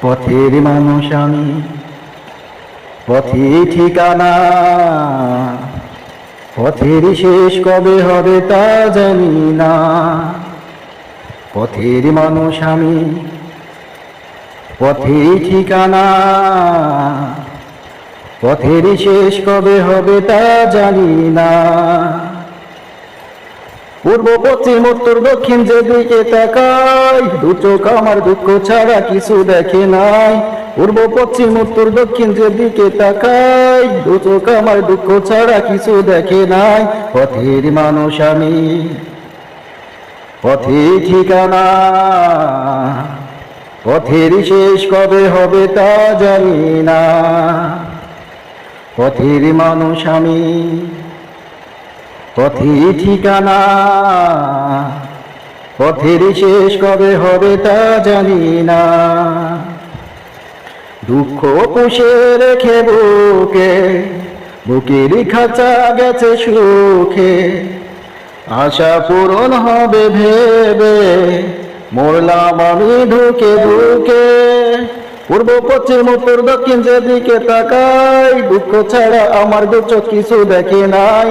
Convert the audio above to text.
পথের মানুষ আমি, পথই ঠিকানা, পথের শেষ কবে হবে তা জানি না। পথের মানুষ আমি, পথেই ঠিকানা, পথের শেষ কবে হবে তা জানি না। পূর্ব পশ্চিম উত্তর দক্ষিণ যেদিকে তাকাই, দু চোখ আমার দুঃখ ছাড়া কিছু দেখে নাই। পূর্ব পশ্চিম উত্তর দক্ষিণ যেদিকে তাকাই, দু চোখ আমার দুঃখ ছাড়া কিছু দেখে নাই। পথের মানুষ আমি, পথেই ঠিকানা, পথের শেষ কবে হবে তা জানি না। পথের মানুষ আমি, পথেই ঠিকানা, পথের শেষ কবে হবে তা জানি না। দুঃখ পুষে রেখে বুকে, বুকের খাঁচা গেছে সুখে, আশা পূরণ হবে ভেবে মরলাম আমি ধুকে ধুকে। পূর্ব পশ্চিম উত্তর দক্ষিণ যেদিকে তাকাই, দুঃখ ছাড়া আমার দু চোখ কিছু দেখে নাই।